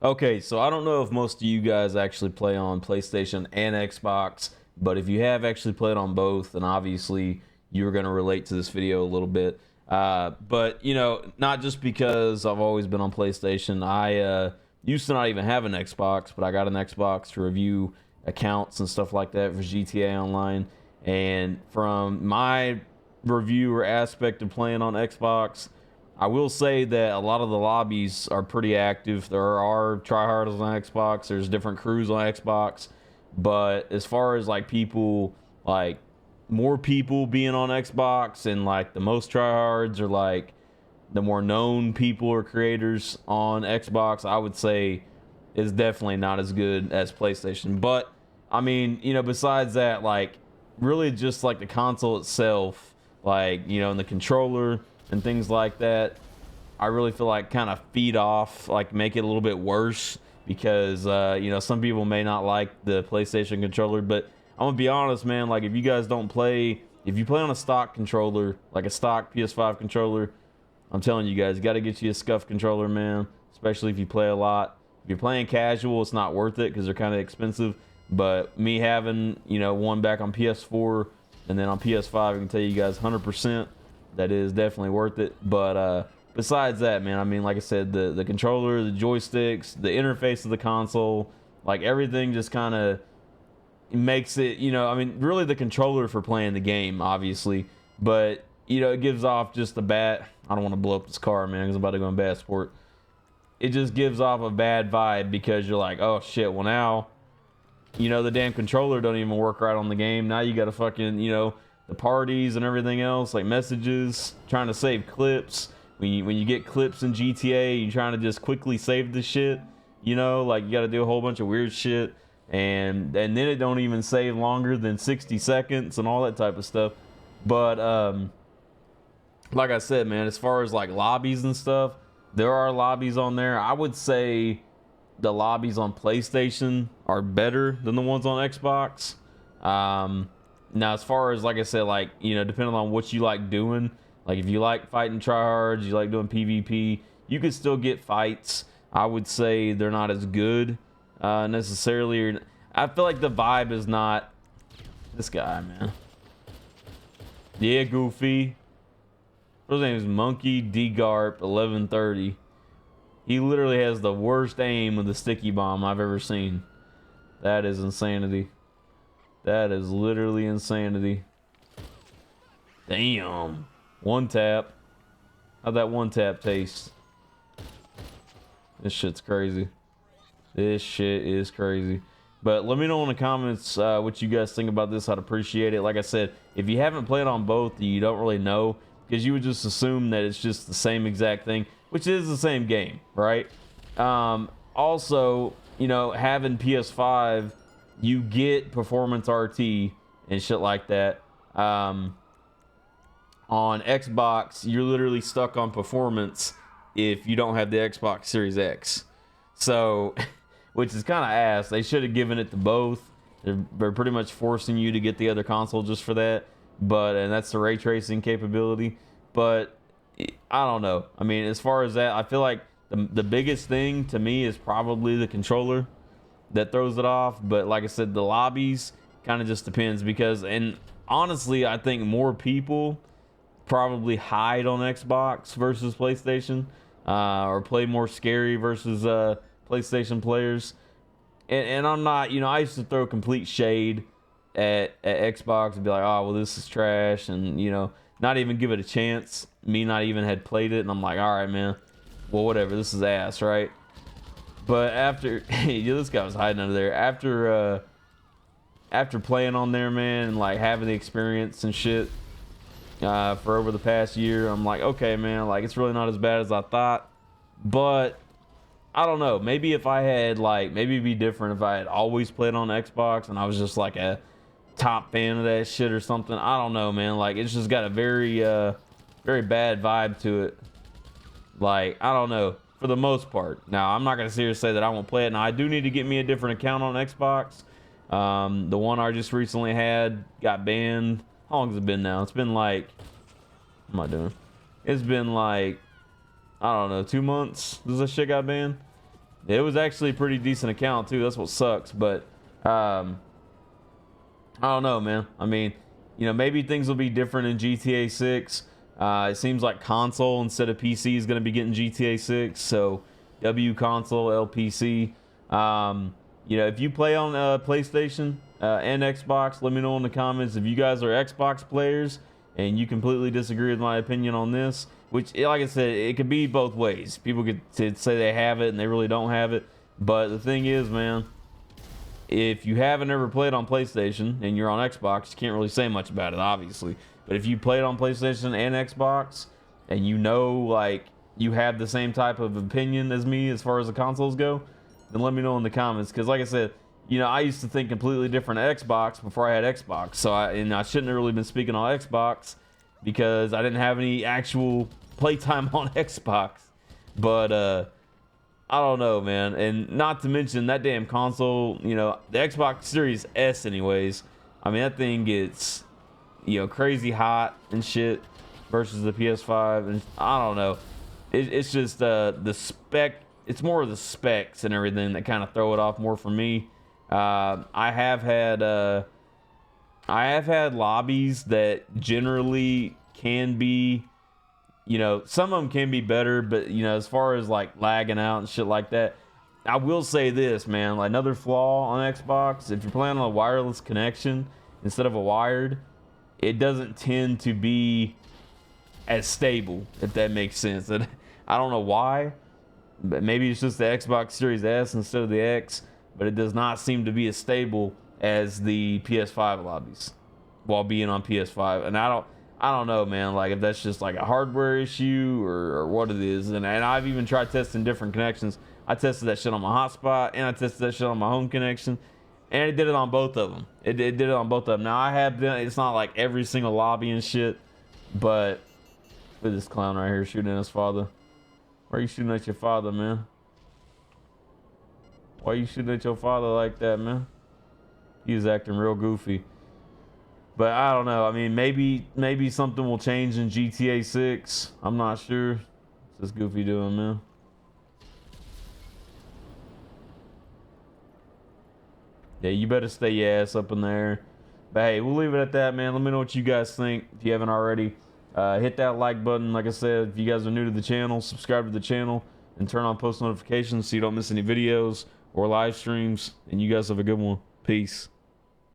Okay, so I don't know if most of you guys actually play on PlayStation and Xbox, but if you have actually played on both, then obviously you're going to relate to this video a little bit. But you know, not just because I've always been on PlayStation. I used to not even have an Xbox, but I got an Xbox to review accounts and stuff like that for GTA Online. And from my reviewer aspect of playing on Xbox, I will say that a lot of the lobbies are pretty active. There are tryhards on Xbox. There's different crews on Xbox. But as far as like people, like more people being on Xbox and like the most tryhards or like the more known people or creators on Xbox, I would say is definitely not as good as PlayStation. But I mean, you know, besides that, like really just like the console itself, like, you know, and the controller and things like that, I really feel like kind of feed off, like make it a little bit worse because, you know, some people may not like the PlayStation controller, but I'm gonna be honest, man. Like, if you guys don't play, if you play on a stock controller, like a stock PS5 controller, I'm telling you guys, you got to get you a scuff controller, man. Especially if you play a lot. If you're playing casual, it's not worth it because they're kind of expensive. But me having, you know, one back on PS4 and then on PS5, I can tell you guys 100% that is definitely worth it. But besides that, man, I mean, like I said, the controller, the joysticks, the interface of the console, like everything just kind of makes it, you know, I mean, really the controller for playing the game, obviously, but you know, it gives off just a bad. I don't want to blow up this car, man, because I'm about to go in bad sport. It just gives off a bad vibe because you're like, oh shit, well now, you know, the damn controller don't even work right on the game. Now you got to fucking, you know, the parties and everything else, like messages, trying to save clips. When you get clips in GTA, you're trying to just quickly save the shit. You know, like you got to do a whole bunch of weird shit, and then it don't even save longer than 60 seconds and all that type of stuff. But like I said, man, as far as like lobbies and stuff, there are lobbies on there. I would say the lobbies on PlayStation are better than the ones on Xbox. Now, as far as like I said, like, you know, depending on what you like doing, like if you like fighting tryhards, you like doing PvP, you could still get fights. I would say they're not as good necessarily. I feel like the vibe is not this guy, man. Yeah, Goofy. His name is Monkey D Garp 1130. He literally has the worst aim with the sticky bomb I've ever seen. That is insanity. That is literally insanity. Damn. One tap. How'd that one tap taste? This shit's crazy. This shit is crazy. But let me know in the comments what you guys think about this. I'd appreciate it. Like I said, if you haven't played on both, you don't really know, because you would just assume that it's just the same exact thing, which is the same game, right? Also, you know, having PS5, you get performance RT and shit like that. On Xbox, you're literally stuck on performance if you don't have the Xbox Series X. So, which is kind of ass. They should have given it to both. They're pretty much forcing you to get the other console just for that. But, and that's the ray tracing capability. But I don't know. I mean, as far as that, I feel like the biggest thing to me is probably the controller that throws it off. But like I said, the lobbies kind of just depends because, and honestly, I think more people probably hide on Xbox versus PlayStation, or play more scary versus PlayStation players. And I'm not, you know, I used to throw complete shade at Xbox and be like, oh, well, this is trash, and, you know, not even give it a chance. Me not even had played it, and I'm like, all right, man, well, whatever, this is ass, right? But after, yeah, this guy was hiding under there. After playing on there, man, and like having the experience and shit for over the past year, I'm like, okay, man, like it's really not as bad as I thought. But I don't know. Maybe if I had like, maybe it'd be different if I had always played on Xbox and I was just like a top fan of that shit or something. I don't know, man. Like it's just got a very, very bad vibe to it. Like I don't know. For the most part. Now I'm not gonna seriously say that I won't play it. Now I do need to get me a different account on Xbox. The one I just recently had got banned. How long has it been now? It's been like, what am I doing? It's been like, I don't know, 2 months. Does this shit got banned? It was actually a pretty decent account too. That's what sucks, but I don't know, man. I mean, you know, maybe things will be different in GTA 6. It seems like console instead of PC is going to be getting GTA 6. So W console, LPC. You know, if you play on PlayStation and Xbox, let me know in the comments if you guys are Xbox players and you completely disagree with my opinion on this. Which, like I said, it could be both ways. People could say they have it and they really don't have it. But the thing is, man, if you haven't ever played on PlayStation and you're on Xbox, you can't really say much about it, obviously. But if you played on PlayStation and Xbox, and you know, like, you have the same type of opinion as me as far as the consoles go, then let me know in the comments. Because, like I said, you know, I used to think completely different of Xbox before I had Xbox. So, I shouldn't have really been speaking on Xbox because I didn't have any actual playtime on Xbox. But, I don't know, man. And not to mention that damn console, you know, the Xbox Series S anyways. I mean, that thing gets, you know, crazy hot and shit versus the PS5. And I don't know. It's just the spec. It's more of the specs and everything that kind of throw it off more for me. I have had lobbies that generally can be, you know, some of them can be better, but, you know, as far as like lagging out and shit like that, I will say this, man, like another flaw on Xbox, if you're playing on a wireless connection instead of a wired, it doesn't tend to be as stable, if that makes sense. And I don't know why, but maybe it's just the Xbox Series S instead of the X, but it does not seem to be as stable as the PS5 lobbies while being on PS5. And I don't know, man, like if that's just like a hardware issue or what it is. And I've even tried testing different connections. I tested that shit on my hotspot and I tested that shit on my home connection, and it did it on both of them. It did it on both of them. Now I have been, it's not like every single lobby and shit, but look at this clown right here shooting at his father. Why are you shooting at your father, man? Why are you shooting at your father like that, man? He was acting real goofy. But I don't know. I mean, maybe something will change in GTA 6. I'm not sure. What's this goofy doing, man? Yeah, you better stay your ass up in there. But hey, we'll leave it at that, man. Let me know what you guys think if you haven't already. Hit that like button. Like I said, if you guys are new to the channel, subscribe to the channel and turn on post notifications so you don't miss any videos or live streams. And you guys have a good one. Peace.